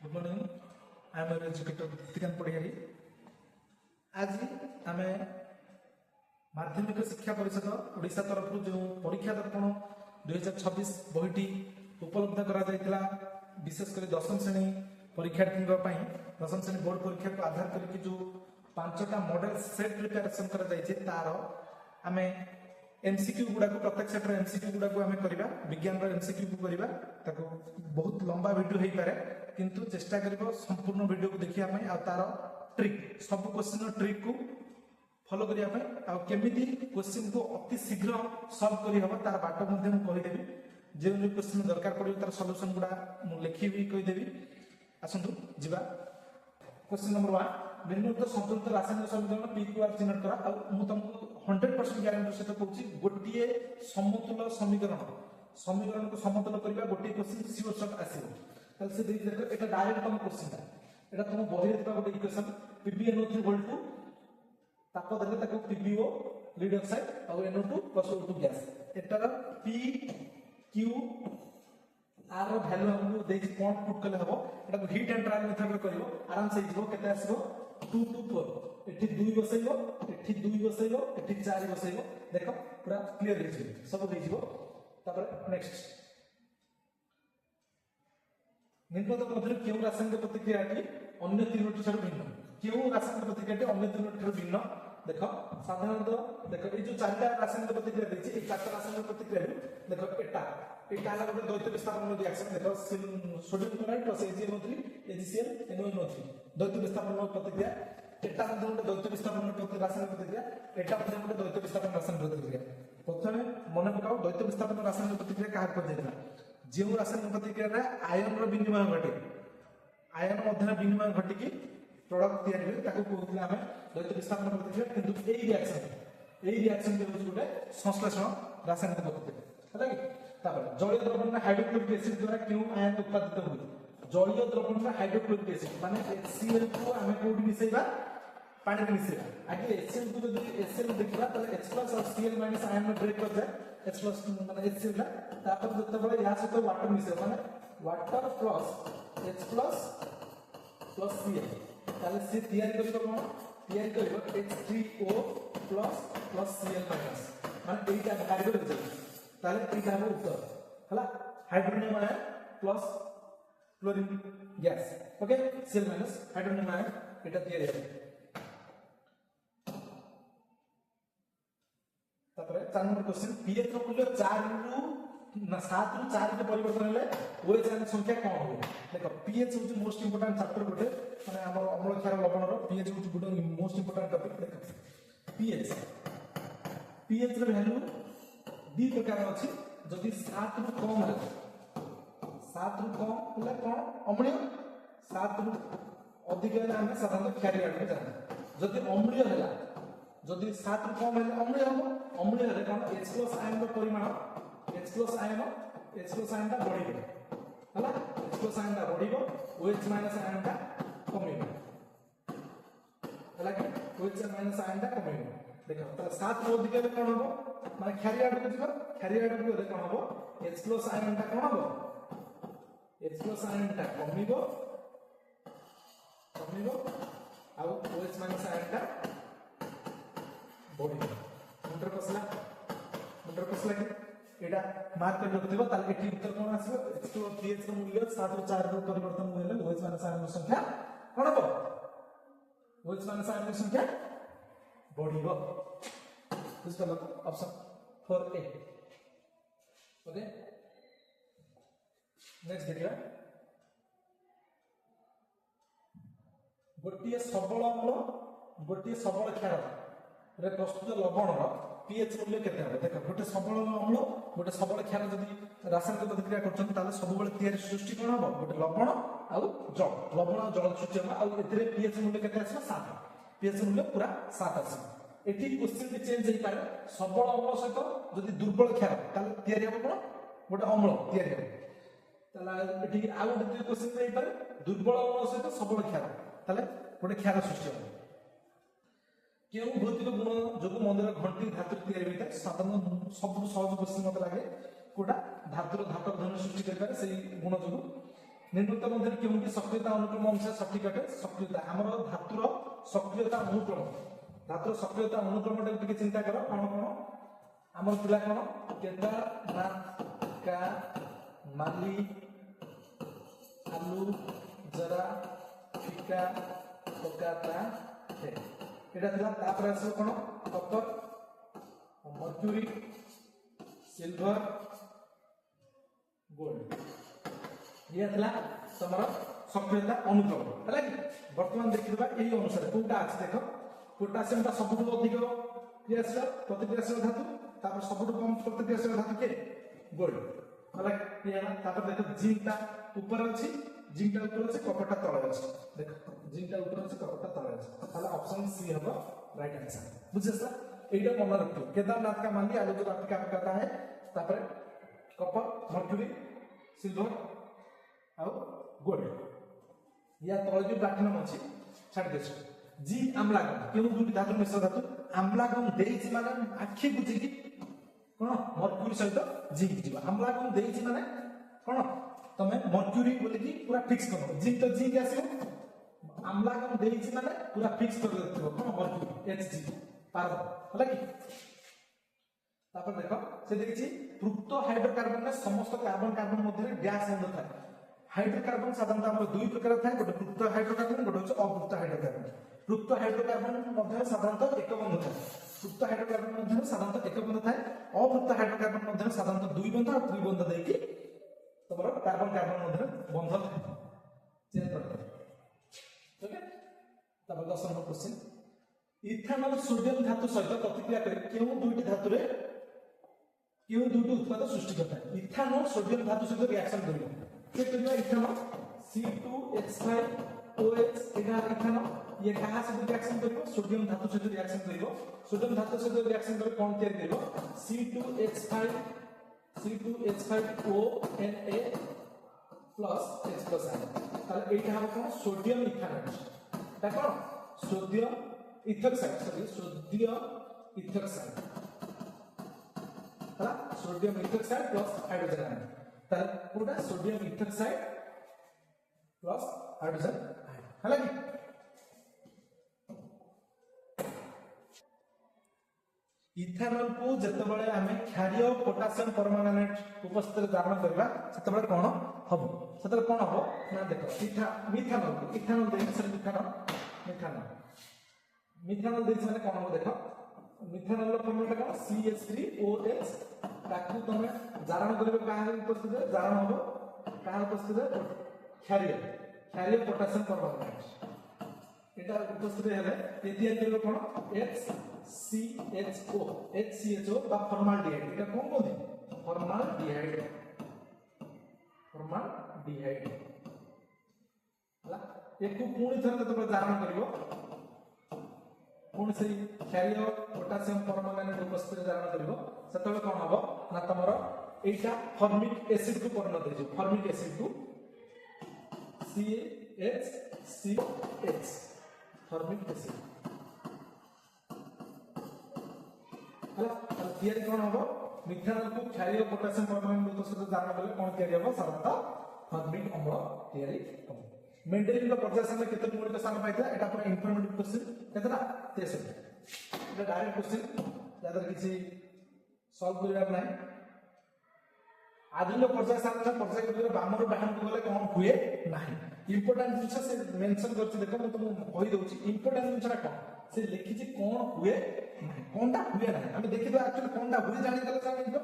Good morning I am educator Diptikant Padhiyari. आज आम माध्यमिक शिक्षा परिषद ओडिशा तरफ जो परीक्षा दर्पण 2026 बहीटी उपलब्ध करा विशेषकर दशम श्रेणी परीक्षार्थी दशम श्रेणी बोर्ड परीक्षा को आधार करके जो 5टा मॉडल सेट प्रिपेरेसन तार आम एमसीक्यू गुड़ा को प्रत्येक सेटर एमसीक्यू गुड़ा को आम करवा विज्ञान एमसीक्यू को करवा बहुत लंबा वीडियो हो पारे किंतु चेष्टा कर संपूर्ण वीडियो को देखापी आ तार ट्रिक सब क्वेश्चन ट्रिक को फॉलो करने केमी क्वेश्चन को अति शीघ्र सॉल्व कर तार बाट कहीदेवी जो जो क्वेश्चन दरकार पड़े तार सॉल्यूशन गुड़ा लिखी कहीदेवी। आसतु जीवा क्वेश्चन नंबर 1 निम्नलिखित संतुलित रासायनिक समीकरण पी क्यू आर चिन्हित करा तुमको 100% ग्यारंटी सहित कहूँ गोटे समतुल समीकरण को समतुल करवा गोटे क्वेश्चन सियोर शॉट आसो से देख डायरेक्ट तुम क्वेश्चन एटा तुम बही गोटे इक्वेशन PbNO3 होल टू ताप देले ताको PbO लीड ऑक्साइड और NO2 प्लस O2 गैस एटार P Q आर वैल्यू हमको देछि कोन पुट कले हबो एटा को हीट एंड ट्रायल मेथड रे करिवो आराम से हिजबो केते आसीबो 2 2 4 एठी 2 बसैबो एठी 2 बसैबो एठी 4 बसैबो देखो पूरा क्लियर हे जिवो सब हे जिवो तापर नेक्स्ट निम्नलिखित मध्य केउ रासायनिक प्रतिक्रियाटी अन्य तीनोटी ठार भिन्न केउ रासायनिक प्रतिक्रियाटी अन्य तीनोटी ठार भिन्न देखो साधारणतः देखो ए जो चारटा रासायनिक प्रतिक्रिया देछि ए चारटा रासायनिक प्रतिक्रिया देखो एटा एटा गोटे द्वैत विस्थापन रिएक्शन देखो sodium chloride plus AgNO3 AgCl NONO3 द्वैत विस्थापन प्रतिक्रिया एटा मध्ये गोटे द्वैत विस्थापन रासायनिक प्रतिक्रिया एटा मध्ये गोटे द्वैत विस्थापन रासायनिक प्रतिक्रिया प्रथमे मन पकाओ द्वैत विस्थापन रासायनिक प्रतिक्रिया काहा कर देला जो रासायनिक प्रतिक्रिया रे आयन रो विनिमय घटे आयन मध्य विनिमय घटी की प्रोडक्ट तैयार हुए ताको कहउतले हमें द्वैत विस्थापन प्रतिक्रिया किंतु ए रिएक्शन के होछ गोटे संश्लेषण रासायनिक प्रतिक्रिया हैला कि तापर जलीय द्रवण में हाइड्रोक्लोरिक एसिड द्वारा क्यों आयन उत्पादित हुए जलीय द्रवण में हाइड्रोक्लोरिक एसिड माने HCl को हमें कोड मिसेबा पानी में मिसेबा आगे HCl को जब HCl देखबा त H+ और Cl- आयन में ब्रेक कर जाए H+ माने HCl ना तापर जते बळे या सहित वाटर मिसेबा माने water plus H+ plus Cl ताले से तैयार करिबो कोन तैयार करिबो H3O प्लस Cl- माने एटा बाहर कर जाए ताले एटा हम उत्तर हला hydrogen ion plus chlorine gas okay Cl- hydrogen ion एटा तैयार है तापर 4 नंबर क्वेश्चन pH रो मूल्य 4 रु ना 7 रु 4 के परिवर्तन हेले OH आयन संख्या कोन हो देखो pH होज मोस्ट इंपोर्टेंट चैप्टर गोटे माने हमर अम्ल क्षार लवण रो pH होज गोटे मोस्ट इंपोर्टेंट टॉपिक देखो pH रो वैल्यू दी प्रकार अछि जदि 7 रु कम है 7 रु कम होला कोन अम्लीय 7 रु अधिक है हम साधारणतः क्षारीय आड़ जाना जदि अम्लीय होला जदि 7 रु कम है अम्लीय हो अम्लीय है कोन H+ आयन रो परिमाण H+ आयन ता बढ़िबो हला H+ आयन ता बढ़िबो OH- आयन ता कमिबो हला कि OH- आयन ता कमिबो देखो त 7 रु अधिक है कोन हो माने क्षारीय आड़ को जीवा क्षारीय आड़ को कोन हो H+ आयन ता कोन हो H+ आयन ता कमिबो आ OH- आयन ता बढ़िबो मुंडर कसला कि एटा मार्क कर रखथिबो ताले एठी उत्तर कोन आसीबो H2 pH रो मूल्य 7 रु 4 रो परिवर्तन होले OH- आयन रो संख्या कोन हो OH- आयन रो संख्या बढ़िबो इसका मतलब ऑप्शन 4A ओके नेक्स्ट देखिए गोटे सबल अम्ल गोटे सबल क्षार रे प्रस्तुत लवण रो pH मूल्य केते है देखो गोटे सबल अम्ल गोटे सबल क्षार जदी रासायनिक प्रतिक्रिया करछन ताले सब बेले तैयारी सृष्टि कोन हो गोटे लवण आ जल लवण आ जल सृष्टि हो आ एतरे pH मूल्य केते आछो 7 pH मूल्य पूरा 7 आछो एठी क्वेश्चन भी चेंज होई पारे सबल अम्ल सहित जदी दुर्बल क्षार ताले तैयारी हो कोन गोटे अम्ल तैयारी हो ताले एठी आ गोटे क्वेश्चन होई पारे दुर्बल अम्ल सहित सबल क्षार ताले गोटे क्षार सृष्टि हो केउ भौतिक गुण जो मंदिर घंटी धातु तैयारी होता है साधारण सब सहज क्वेश्चन मत लगे कोटा धातुर धातु धन सृष्टि कर पारे से गुण जो निम्नलिखित मध्य केउंटी सक्रियता अनुक्रम अनुसार सठिक अटे सक्रियता हमर धातुर सक्रियता अनुक्रम टिके चिंता कर कौन कौन आमर पिला कौन केदारनाथ का माली आलू जरा फिका पकाता है एटा थिला तापर आसो कौन कपर मर्क्यूरी सिल्वर गोल्ड ये थिला तमर सक्रियता अनुक्रम है कि वर्तमान देखिबा एही अनुसार कोटा अछि देखो पोटासियम ता सबुठु अधिक क्रियाशील प्रतिक्रियाशील धातु तापर सबुठु कम प्रतिक्रियाशील धातु के गोल्ड होला ये तापर देखो जिंक ता ऊपर अछि जिंक ता ऊपर अछि कपर ता तळे अछि देखो जिंक ता ऊपर अछि कपर ता तळे अछि ताला ऑप्शन सी हबो राइट आंसर बुझछस एटा मन रखो केदारनाथ का मानली आलू जो आपका कहता है तापर कपर मर्क्यूरी सिल्वर आउ गोल्ड या तळे जो प्लैटिनम अछि छाड़ देछ जी आम्लागम केनु दुटी धातु मिश्र धातु आम्लागम देइछि माने आखि बुझी कि कोन मर्क्यूरी सहित जिंक जीवा आम्लागम देइछि माने कोन तमे मर्क्यूरी बोली कि पूरा फिक्स करो जिंक तो जिंक आसीबो आम्लागम देइछि माने पूरा फिक्स कर देथिबो कोन मर्क्यूरी Hg पार होला कि तापर देखो से देखिछि पृक्त हाइड्रोकार्बन में समस्त कार्बन कार्बन मध्य गैस बंध थाए हाइड्रोकार्बन साधारणतः हमर दुई प्रकार थाए गोटे पृक्त हाइड्रोकार्बन गोटे होछ अपृक्त हाइड्रोकार्बन पृक्त हाइड्रोकार्बन मध्य साधारणतः एक बंध थाए पृक्त हाइड्रोकार्बन मध्य साधारणतः एक बंध थाए अपृक्त हाइड्रोकार्बन मध्य साधारणतः दुई बंध और दुई बंध देकी तमरो कार्बन कार्बन मध्य बंध थाए चेंज कर ओके तब 10 नंबर क्वेश्चन इथेनॉल सोडियम धातु सहित प्रतिक्रिया करे केउ दुईटी धातु रे केउ दुईटी उत्पाद सृष्टि करता है इथेनॉल सोडियम धातु सहित रिएक्शन करियो के करियो इथेनॉल C2H5OH एगा इथेनॉल ये कहा से रिएक्शन करियो सोडियम धातु सहित रिएक्शन करियो सोडियम धातु सहित रिएक्शन करे कोन तैयार करियो C2H5ONA plus H plus I ताले एटा हम कोन सोडियम इथेनॉल ता कोन सोडियम इथोक्साइड सोडियम इथोक्साइड है sodium ethoxide plus hydrogen ion ताले पूरा sodium ethoxide plus hydrogen ion है कि इथेनॉल को जतबेले हमें क्षारीय पोटासियम परमांगनेट उपस्थित धारण करबा सेतबेले कोन हबो सेतबेले कोन हबो ना देखो मिथेनॉल देख सर मिथेनॉल देख माने कोन हबो देखो मिथेनॉल रो फॉर्मूला कोन CH3OH ताकू तमे धारण करबे काहे उपस्थित धारण हबो काहे उपस्थित क्षारीय पोटासियम परमांगनेट एटा उपस्थित हेले एतिया केलो कोन HCHO बा फॉर्माल्डिहाइड एटा कोन बोलि फॉर्माल्डिहाइड हला एकु पुणी थरे तबे धारण करिवो पुणी से क्षारीय पोटासियम परमांगनेट उपस्थित धारण करिवो सेतबे कोन हबो ना तमरो एटा फॉर्मिक एसिड को परिणत हे फॉर्मिक एसिड को CHCH फॉर्मिक एसिड हला तयारी कोन हबो मिथेनॉल को क्षारीय पोटासियम परमांगनेट उपस्थित धारण करले कोन तयारी हबो साधारणतः फॉर्मिक अम्ल तयारी हबो मेंडेलियन का पर्याय सामने केते मौलिक स्थान पाइता एटा पूरा इन्फॉर्मेटिव क्वेश्चन केतना 63 एटा डायरेक्ट क्वेश्चन यादर किछि सॉल्व करिया नै आदिलो पर्याय सामने पर्याय गुलो बामर बाहन को गले कोन हुए नाही इंपोर्टेंट जिंस से मेंशन करछि देखो मैं तुम कहि दउछि इंपोर्टेंट जिंसरा कोन से लिखिछि कोन हुए नाही कोनटा हुए नाही हम देखिबा एक्चुअली कोनटा हुए जानि देला सामने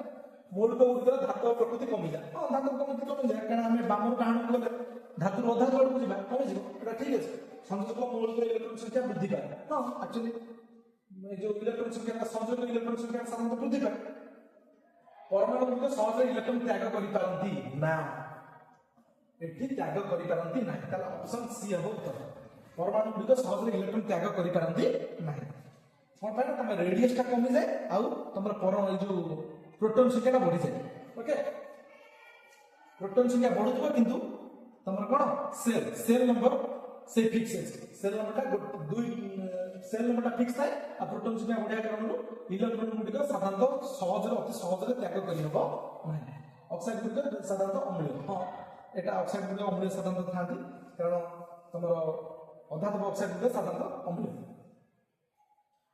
मौलिक उर्वर धातु प्रकृति कमी जाए हां धातु प्रकृति कमी जाए कारण हमें बामर बाहन को गले धातु अधा जोड़ को जिबा कमी जिवो एटा ठीक अछि संयोजक मौलिक इलेक्ट्रॉन संख्या वृद्धि पाए हां एक्चुअली जो इलेक्ट्रॉन संख्या का संयोजक इलेक्ट्रॉन संख्या साधारणतः वृद्धि पाए परमाणु गुलिक सहज इलेक्ट्रॉन त्याग करि पारंती ना एठी त्याग करि पारंती ना ताला ऑप्शन सी हबो उत्तर परमाणु गुलिक सहज इलेक्ट्रॉन त्याग करि पारंती ना कोन पाए ना तमे रेडियस ता कमी जाए आउ तमरा परमाणु जो प्रोटॉन संख्या बढ़ी जाए ओके प्रोटॉन संख्या बढ़ुथबो किंतु तमरा कोन सेल नंबर से फिक्स है सेल नंबर ता दुई सेल नंबर ता फिक्स थाए आ प्रोटॉन संख्या बढ़िया करनु इलेक्ट्रॉन गुलिक साधारणतः सहज अति सहज त्याग करि हबो नै ऑक्साइड गुलिक साधारणतः अम्लीय हां এটা অক্সাইড গুলো অম্লীয় সাধারণত থাকি কারণ তোমার অধাতব অক্সাইড গুলো সাধারণত অম্লীয়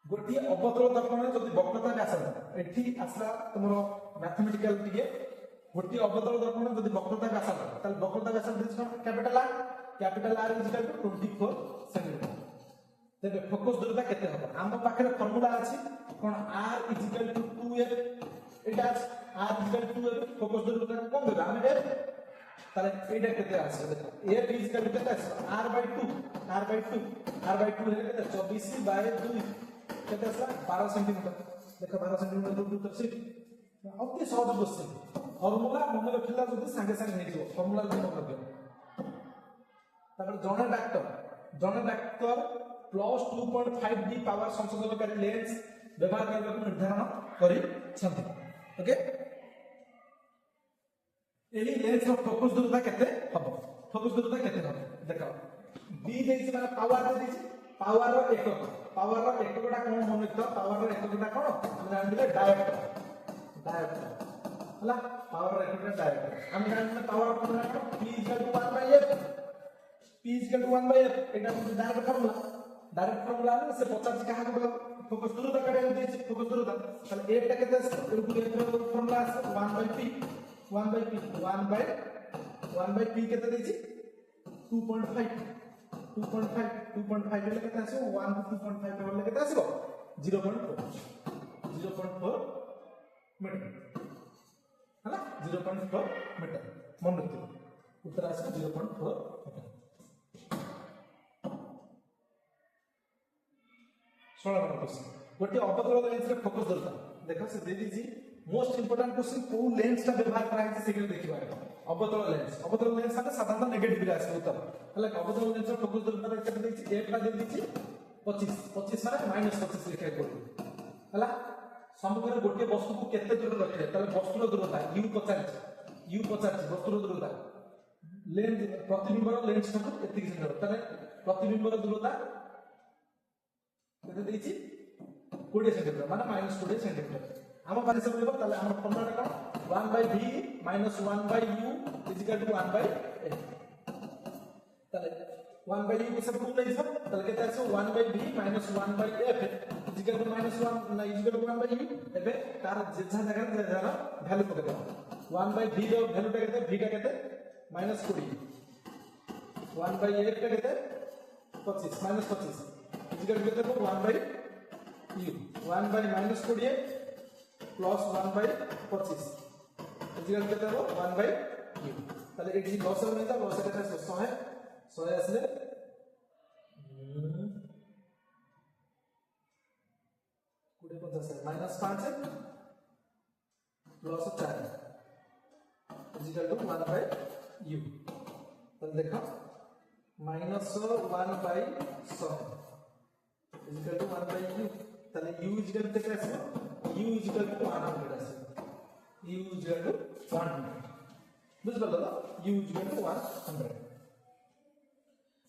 গোটিয়ে অবতল দর্পণে যদি বক্রতা ব্যাসার্ধ এটি আসলা তোমার ম্যাথমেটিক্যাল টিকে গোটিয়ে অবতল দর্পণে যদি বক্রতা ব্যাসার্ধ তাহলে বক্রতা ব্যাসার্ধ capital R is equal to 24 centimetre তেবে ফোকাস দূরতা কেতে হবে আম পাখে ফর্মুলা আছে কোন r is equal to 2f এটা r is equal to 2f focus দূরতা কোন দেবে আমি f তাহলে এইটা কেতে আছে দেখো f ইজ ইকুয়াল টু কেতে আছে r বাই 2 হলে কেতে 24 বাই 2 কেতে আছে 12 সেন্টিমিটার দেখো 12 সেন্টিমিটার দূর দূর আছে অতি সহজ বসছে ফর্মুলা মনে রাখিলা যদি সাঙ্গে সাঙ্গে হয়ে যাব ফর্মুলা মনে রাখবে তারপর জনে ডাক্তার প্লস 2.5 ডি পাওয়ার সংশোধনকারী লেন্স ব্যবহার କରିବାକୁ ନିର୍ଦ୍ଧାରଣ କରିଛନ୍ତି ওকে ଏହି ଲେନ୍ସ ର ଫୋକସ୍ ଦୂରତା କେତେ ହବ ଦେଖ b ଦେଇଛି ମାନେ ପାୱାର ଦେଇଛି ପାୱାର ର ଏକକଟା କଣ ମନେ ରଖ ପାୱାର ର ଏକକଟା କଣ ଆମେ ଜାଣିଥିଲେ ଡାୟପ୍ଟର ହେଲା ପାୱାର ର ଏକକଟା ଡାୟପ୍ଟର ଆମେ ଜାଣିଥିଲେ ପାୱାର ଫର୍ମୁଲା କଣ p 1/f এটা হচ্ছে ডাইরেক্ট ফর্মুলা আছে সে 50 কাহাকে বলা ফোকাস দূরতা কাটাই দিয়েছে ফোকাস দূরতা তাহলে f টা কেতে আছে এর ফর্মুলা আছে 1/p কেতে দিয়েছি 2.5 হলে কেতে আসবে 1 to 2.5 হলে কেতে আসবে 0.4 মিটার হলা 0.4 মিটার মনে রাখো উত্তর আসবে 0.4 মিটার 16 নম্বর क्वेश्चन गोटे अवतल लेंस रे फोकस दरता देखो से दे दीजी मोस्ट इंपोर्टेंट क्वेश्चन को लेंस ता व्यवहार करा है से देखिबा अवतल लेंस साथे साधारण नेगेटिव रे आसे उत्तर हला अवतल लेंस रे फोकस दरता केते देछि f ला दे दीछि 25 माने -25 लिखा पड़ो हला समुद्र गोटे वस्तु को केते दूर रखे ताले वस्तुर दूरता u 50 वस्तुर दूरता लेंस प्रतिबिंबर लेंस ठाकुर एति सेंटर ताले प्रतिबिंबर दूरता केते देछि 20 सेंटीमीटर माने -20 सेंटीमीटर हम पारे सब लेबो ताले हमर फॉर्मूला कोन 1/v - 1/u = 1/f ताले 1/u के सब को नहीं सब ताले केते आछो 1/v - 1/f = -1 ना = 1/u एबे तार जेझा जगह जरा वैल्यू पके दो 1/v रो वैल्यू टा केते v टा केते -20 1/f टा केते 25 -25 इजिकल केते 1/u 1/-20 प्लस 1/25 इजिकल केते 1/u তাহলে এটি 10 এর নিতে 10 এর কাছে 100 আসলে কুড়ি 50 -5 প্লাস 4 इजिकल टू 1/u তাহলে দেখো -1/100 इजिकल टू 1/u তাহলে u इजिकल কেতে আসবে u इजिकल टू 100 আসবে u इजिकल टू 100 বুঝতে পারলো তো u इजिकल टू 100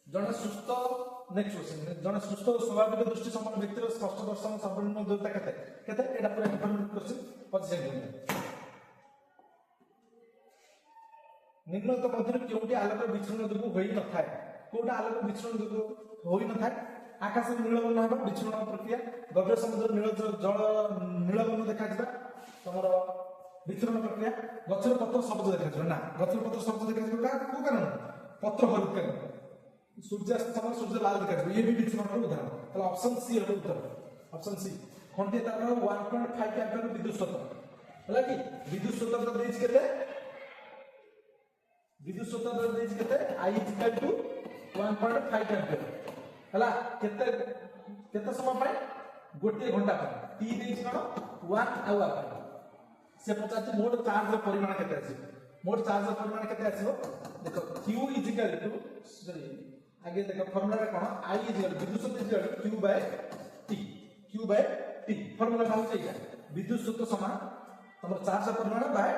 জনে সুস্থ নেক্সট কোশ্চেন জনে সুস্থ স্বাভাবিক দৃষ্টি সম্পন্ন ব্যক্তির স্পষ্ট দর্শন সর্বনিম্ন দূরতা কেতে এটা পুরো ইম্পর্টেন্ট কোশ্চেন 25 সেন্টিমিটার নিম্নলিখিত মধ্যে কেউটি আলোক বিচ্ছুরণ যোগ্য হই নথায় কোটা আলোক বিচ্ছুরণ যোগ্য হই নথায় आकाश नीलबर्ण होगा विच्छुरण प्रक्रिया गभीर समुद्र नील जल नीलबर्ण देखा जा तुम विच्छुरण प्रक्रिया गचर पत्र सबज देखा ना गचर पत्र सबज देखा को कारण पत्र हरित कारण सूर्यास्त समय सूर्य लाल देखा ये भी विच्छुरण उदाहरण ताले ऑप्शन सी है उत्तर ऑप्शन सी खंडे तार 1.5 एम्पियर विद्युत स्रोत हला कि विद्युत स्रोत तो देज केते विद्युत स्रोत तो देज केते I = 1.5 एम्पियर हला केते समय पाए गोटे घंटा पाए टी देछि कोन 1 आवर पाए से पचाते मोड चार्ज रो परिमाण केते आसी मोड चार्ज रो परिमाण केते आसीबो देखो q = सॉरी आगे देखो फार्मूला कोन I विद्युत स्रोत q/t फार्मूला का होछै या विद्युत स्रोत समान तमर चार्ज रो परिमाण बाय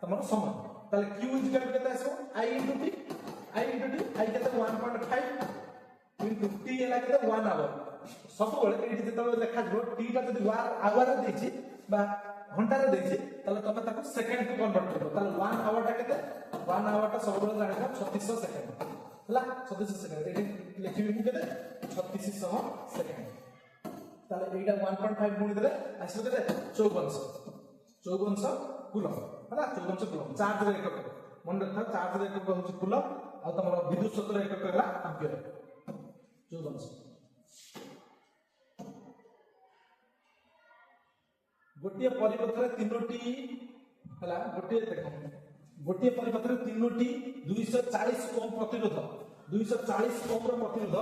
तमर समय ताले q = केते आसीबो I केते 1.5 into t एला के 1 आवर सब बेले एठी जेतबे लेखा जो t टा जदी आवर रे देछि बा घंटा रे देछि तले तमे ताको सेकंड को कन्वर्ट करबो तले 1 आवर टा केते 1 आवर टा सब बेले जानिबा 3600 सेकेंड हला 3600 सेकेंड एठी लिखिबि मु केते 3600 सेकेंड ताले एटा 1.5 गुणी देले आसीबो केते 5400 कूलम हला 5400 कूलम चार्ज रे एकक मन रखा चार्ज रे एकक होची कूलम आ तमरो विद्युत शक्ति रे एकक हला एम्पियर 5400 गोटिए परिपथरे तीनोटी हला गोटिए देखो गोटिए परिपथरे तीनोटी 240 ओम प्रतिरोध 240 ओम रो प्रतिरोध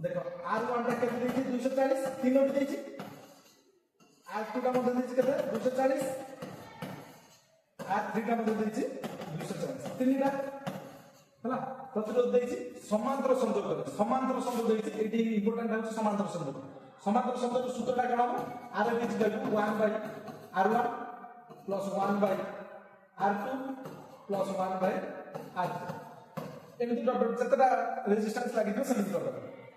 देखो R1 टा केते देछि 240 तीनोटी देछि R2 टा मध्ये देछि केते 240 R3 टा मध्ये देछि 240 तीनटा हला प्रतिरोध देछि समांतर संयोग देछि एटी इंपोर्टेंट है समांतर संयोग सूत्रटा कोन हो R is equal to 1 by R1 plus 1 by R2 plus 1 by R3 एमिति डॉट डॉट जतटा रेजिस्टेंस लागि तो सेमिति डॉट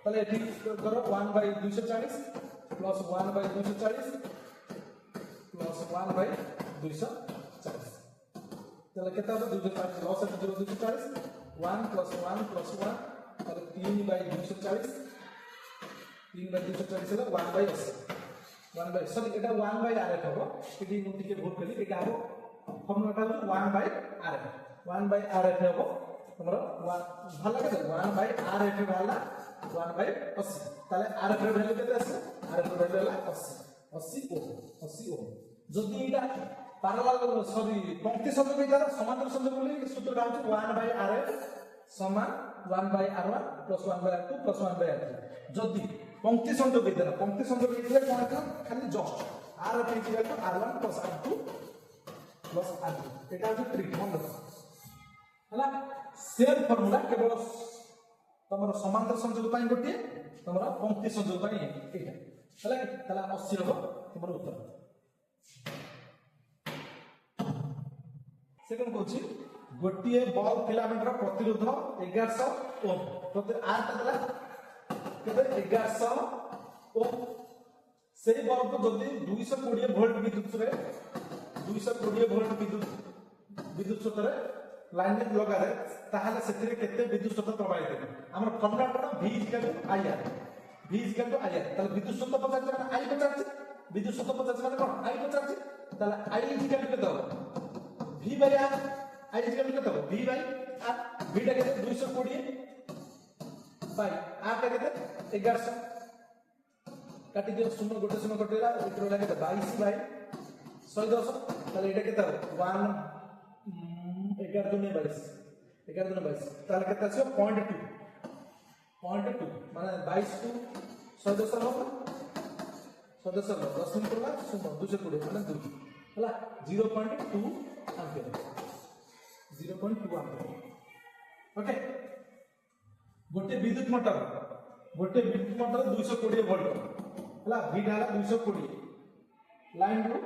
तले एठी करो 1 by 240 plus 1 by 240 plus 1 by 240 तले केता हो 240 लॉस है 240 1 plus 1 plus 1 तले 3 by 240 3 by 240 है 1 by 80 1 by sorry Etah 1 by r हो एटी मु टिके भूल कली एटा हो फॉर्मूलाटा हो 1 by r 1 by r हो हमरो भला के 1 by r भाला 1 by 80 ताले r वैल्यू केते आसे r वैल्यू हला 80 ओम जदी एटा पैरेलल सॉरी पंक्ति संयोग एटा समांतर संयोग बोली सूत्रटा हो 1 by r समान 1 by r1 plus 1 by r2 plus 1 by r3 जदी पंक्ति संयोग हेतला पंक्ति संयोग हेतले कोन था खाली just r is equal to r1 plus r2 plus r3 एटा हो ट्रिक मन रख हला सेम फार्मूला केवल तमरो समांतर संयोग पई गोटे तमरो पंक्ति संयोग पई एटा हला तला 80 हो तमरो उत्तर सेकंड कोची गोटिए बल्ब फिलामेंट रो प्रतिरोध 1100 ओम प्रति r तला केते 1100 ओम सेही बल्ब को जदी 220 वोल्ट विद्युत रे 220 वोल्ट विद्युत स्रोत रे लाइन में लगा रे ताहाले सेथिरे केते विद्युत स्रोत प्रवाहित हे हमर फॉर्मूला पडो v IR ताले विद्युत स्रोत पचार माने I पचार विद्युत स्रोत पचार माने कोन I पचार ताले I केते दो v by r I केते दो v by r v टा केते 220 बाय r टा केते 1100 काटी दियो शून्य गोटे शून्य कटेला इतरो लागे 22 बाय 110 ताले एटा केते 1 11 दुने 22 ताले केते आछो 0.2 माने 22 टू 110 हो 110 हो 10 मिनिट ला 220 माने 2 हला 0.2 एम्पियर 0.2 एम्पियर ओके गोटे विद्युत मोटर 220 वोल्ट हला v डाला 220 लाइन रो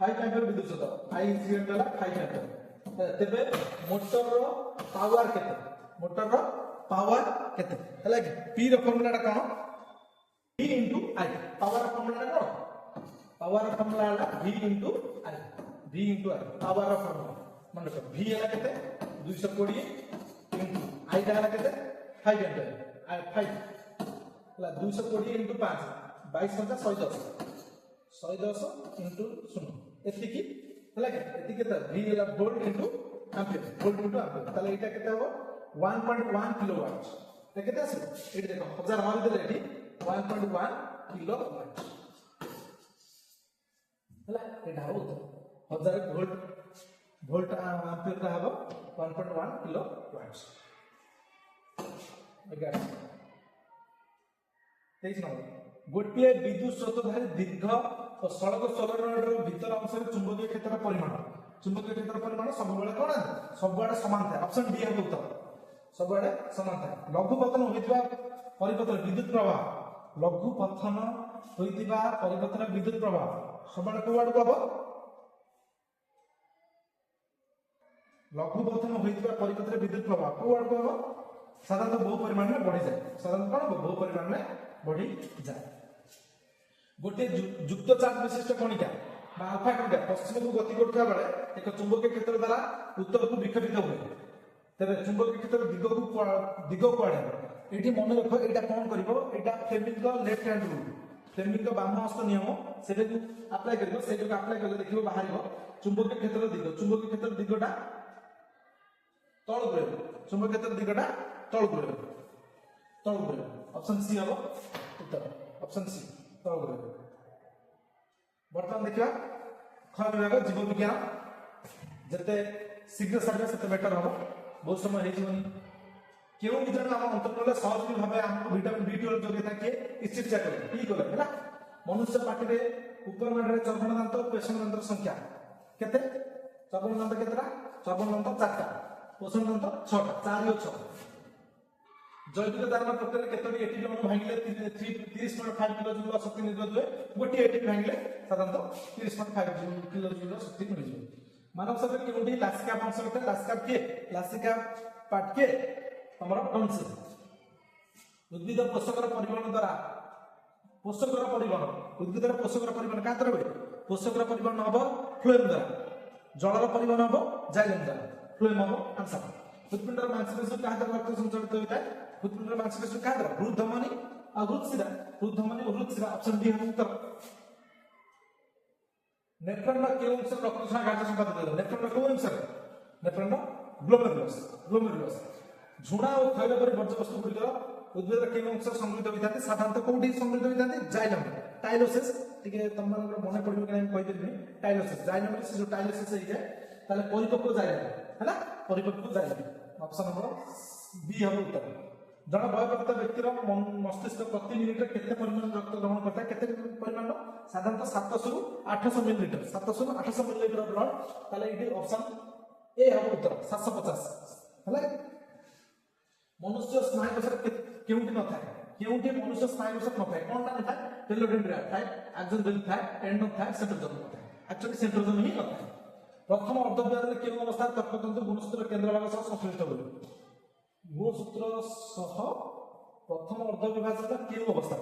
5 एम्पियर विद्युत स्रोत I इक्वल डाला 5 एम्पियर तेबे मोटर रो पावर केते हला कि p रो फार्मूलाटा कोन v into I पावर फार्मूलाटा कोन पावर फार्मूला हला v into I power formula मन रखो v हला केते 220 into I डाला केते 5 एम्पियर 5 हला 220 into 5 22 110 into 0 एति की हला के एति केते v हला वोल्ट into एम्पियर ताले एटा केते हो 1.1 किलोवाट ते केते आसे एटी देखो 1000 मारि देले एटी 1.1 किलोवाट हला एटा हो 1000 वोल्ट एम्पियर का हो 1.1 किलोवाट अगर 23 नंबर गोटिए विद्युत स्रोतधारी दीर्घ और सड़क सोलनॉइड रो भीतर अंश रे चुंबकीय क्षेत्र परिमाण सब बेले कोन सब बडे समान था ऑप्शन डी है उत्तर सब बडे समान था लघु पतन होइतबा परिपत्र विद्युत प्रवाह लघु पतन होइतबा परिपत्र विद्युत प्रवाह सब बडे कोवाड को हो लघु पतन होइतबा परिपत्र विद्युत प्रवाह कोवाड को हो साधारणतः बहु परिमाण में बढ़ी जाए साधारणतः कोन बहु परिमाण में बढ़ी जाए गोटे युक्त चार्ज विशिष्ट कणिका বা আলফা ঘণ্টা পশ্চিমକୁ গতি করুଥିବା বেলে এক চুম্বকীয় ক্ষেত্র দ্বারা উত্তরକୁ বিক্ষেপিত ହୁଏ তেবে চুম্বকীয় ক্ষেত্রের দিগ কুয়াড়ে এটি মনে রাখ এটা কোন করিব এটা ফ্লেমিঙ্গ লেফট হ্যান্ড রুল ফ্লেমিঙ্গ বাম হস্ত নিয়ম সেটাকে আপ্লাই করিব সেটাকে আপ্লাই করলে দেখিব বাহারিব চুম্বকীয় ক্ষেত্রের দিগটা তলକୁ ରହିବ চুম্বকীয় ক্ষেত্রের দিগটা তলକୁ ରହିବ অপশন সি হবো উত্তর অপশন সি তলକୁ ରହିବ বর্তমান দেখিবা খ বিভাগ জীব বিজ্ঞান যেতে শীঘ্র সারিবা সেতে বেটার হবো बहुत समय हेजिबनी केउ विजाणु हम अंतर्गत सहज भाबे हमको विटामिन बी12 जोगे थाके चिकित्सा करे ठीक करे हैला मनुष्य पाटी रे ऊपर माडरे चर्बण दांत पेशन दांत संख्या केते चर्बण दांत केतरा चर्बण दांत 4टा पेशन दांत 6टा 4 और 6 जैविक दान प्रक्रिया केतोडी एटीपी अणु भांगिले 30.5 किलो जूल शक्ति निर्गत हुए गोटी एटीपी भांगिले साधारणतः 30.5 किलो जूल शक्ति मिल मानव शरीर केउडी लासिका वंश होते लासिका पार्ट के हमर अंश उद्भिद पोषकर परिवहन द्वारा उद्भिदर पोषकर परिवहन का द्वारा हुए पोषकर परिवहन हबो फ्लोएम द्वारा जलर परिवहन हबो जाइलम द्वारा फ्लोएम हबो आंसर हृदपिंडर मांसपेशी का द्वारा रक्त संचालित होता है हृदपिंडर मांसपेशी का द्वारा हृद धमनी और हृद शिरा ऑप्शन डी है उत्तर नेफ्रॉन के अंश रक्त छाया घाट संपादित होता है नेफ्रॉन के अंश नेफ्रॉन ग्लोमेरुलस झुणा और खैल पर वर्ज्य वस्तु गुड़िकर उद्भिद के अंश संग्रहित होता है साधारणतः कोठी संग्रहित होता है जाइलम टाइलोसिस ठीक है तुम मन मने पड़िबो कि कहि देबी टाइलोसिस जाइलम से जो टाइलोसिस हो जाए ताले परिपक्व जाइलम हैला परिपक्व जाइलम ऑप्शन नंबर बी हम उत्तर जन बयप्राप्त व्यक्तिर मस्तिष्क प्रति मिनिट केते परिमाण रक्त ग्रहण करता है केते परिमाण साधारणतः 700 रु 800 मिलीलीटर 700 रु 800 मिलीलीटर ब्लड ताले इडी ऑप्शन ए हम उत्तर 750 हैला मनुष्य स्नायु कोश केउटी न थाए केउटी मनुष्य स्नायु कोश न थाए कोन ना थाए टेलोडेंड्रिया थाए एक्सोडेंड्रिया थाए एंडो थाए सेंट्रोजोम थाए एक्चुअली सेंट्रोजोम ही न थाए प्रथम अर्धव्याध रे केउ अवस्था तर्कतंत्र गुणसूत्र केंद्र भाग सह संश्लिष्ट होय गुणसूत्र सह प्रथम अर्धविभाजन केउ अवस्था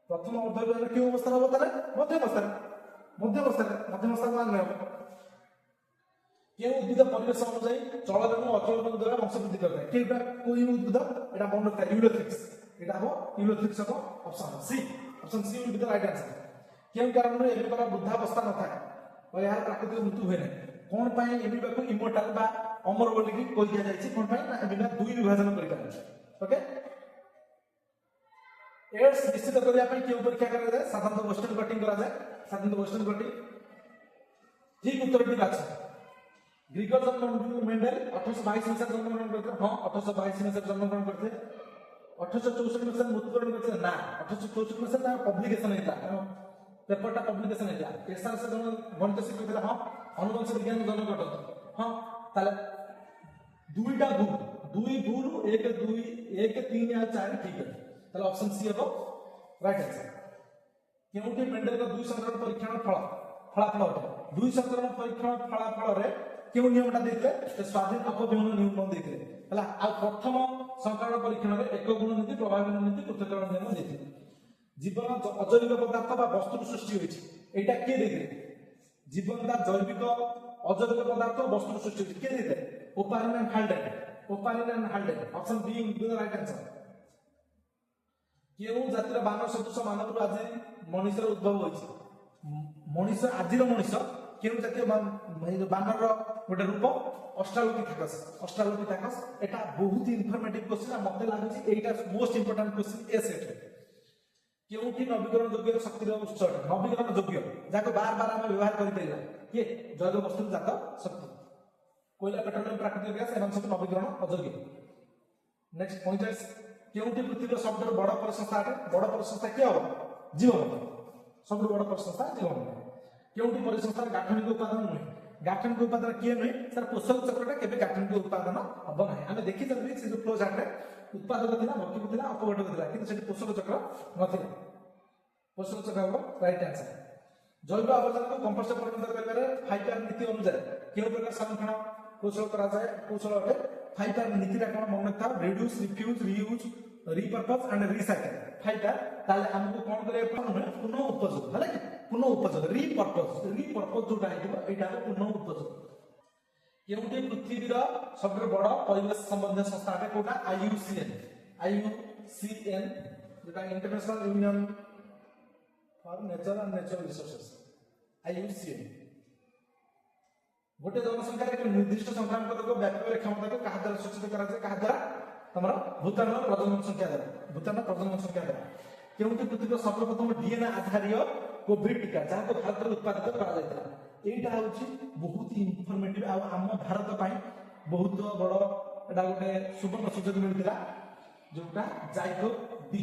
प्रथम अर्धविभाजन केउ अवस्था होबो ताले मध्य अवस्था मान रहबो केउ उद्भिद परिवेश अनुसार चलन और अचलन द्वारा वंशवृद्धि करता है केउटा कोई उद्भिद एटा मन रखता है यूलोथ्रिक्स एटा हो यूलोथ्रिक्स हो option C will be the right answer केउ कारण रे एबे बड़ा वृद्धावस्था न थाए और यार प्राकृतिक मृत्यु होय नै कोन पाए एबी बाको इमोर्टल बा अमर बोली की कोइ दिया जाय छी कोन पाए ना एबिना दुई विभाजन करि पारे ओके एड्स निश्चित करिया पई केउ परीक्षा करा जाय साधारणतः वेस्टर्न ब्लॉटिंग करा जाय साधारणतः वेस्टर्न ब्लॉटिंग ठीक उत्तर टी बाछ ग्रिगोर मेंडेल 1822 मसीहा जन्म ग्रहण करते हां 1822 मसीहा जन्म ग्रहण करते 1864 मसीहा मृत्युवरण करते ना 1864 मसीहा ना पब्लिकेशन हेता पेपरटा पब्लिकेशन हेता एसआर से जन गणित शिक्षक हां अनुवंश विज्ञान जन घटक हां ताले दुईटा भूल दुई भूल 1 2 1 3 या 4 ठीक है ताले ऑप्शन सी हो राइट आंसर केउटी मेंडेल का दुई संकरण परीक्षण फलाफल होता दुई संकरण परीक्षण फलाफल रे केउ नियमटा देते स्वाधीन अपव्यवन नियम देते हला आ प्रथम संकरण परीक्षण रे एक गुण नीति प्रभाव गुण नीति पृथक्करण नियम देते जीवन अजैविक पदार्थ बा वस्तु सृष्टि होइछि एटा के देते जीवन दा जैविक अजैविक पदार्थ वस्तु सृष्टि होइछि के देते Oparin and Haldane option B is the right answer केउ जातिर मानव सदृश मानव आज मनुष्यर उद्भव होइछि मनुष्य आजिर मनुष्य केउ जातीय बानर गोटे रूप ऑस्ट्रालोपिथेकस एटा बहुत इंफॉर्मेटिव क्वेश्चन मते लागुची एटा मोस्ट इंपोर्टेंट क्वेश्चन ए सेट केउटी नवीकरण योग्य शक्तिर उत्स नवीकरण योग्य जाको बार बार हम व्यवहार करि परिला के जैव वस्तु जात शक्ति कोयला पेट्रोलियम प्राकृतिक गैस एवं सब नवीकरण अयोग्य नेक्स्ट 45 केउटी पृथ्वीर सबसे बड़ परिसंस्था के हो जीवन सबसे बड़ परिसंस्था जीवन केउटी परिसंस्था गाठनिक उत्पादन नुहे गाठनिक उत्पादन किए नुहे सर पोषक चक्रटा केबे गाठनिक उत्पादन हबो नाही आमे देखि चलबी से जो फ्लो चार्ट रे उत्पादक थिला भक्ति थिला अपघटक थिला किंतु सेठी पोषक चक्र नथिला पोषक चक्र हबो राइट आंसर जैव आवर्जन को कंपोस्ट परिणत करबारे 5R नीति अनुसार केउ प्रकार संरक्षण कौशल करा जाय कौशल रे 5R नीति रा कोन मन था reduce refuse reuse repurpose and recycle 5R ताले हमको कोन करे पुनः उपयोग हला कि पुनः उपयोग रिपर्पज जोटा यहाँ पुनः उपयोग केउटे पृथ्वीर सब बड़ परिवेश संबंधी संस्था कोटा आईयूसीएन जोटा international union for nature and natural resources IUCN गोटे जनसंख्या एक निर्दिष्ट संक्रामक रोग व्यापक क्षमता को कहा द्वारा सूचित करा जाए कहा द्वारा तमरा भूतान प्रजनन संख्या द्वारा केउटे पृथ्वीर सर्वप्रथम डीएनए आधारित कोविड टीका जहाँ भारत में उत्पादित करा एटा हूँ बहुत इनफॉर्मेटिव आम भारत बहुत बड़ एटा गोटे सुवर्ण सुजोग मिलता जोटा जाइको बी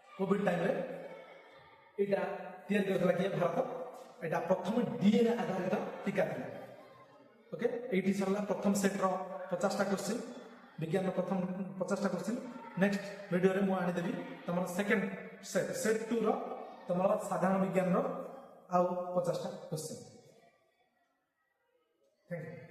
कोविड टाइम रे एटा तैयार करथला कि भारत एटा प्रथम डीएनए आधारित टीका था ओके एटी सरला प्रथम सेट रो 50टा क्वेश्चन विज्ञान प्रथम 50टा क्वेश्चन नेक्स्ट वीडियो रे मु आनी देबी तमर सेकंड सेट 2 रो तमर साधारण विज्ञान रो आउ 50टा क्वेश्चन थैंक यू।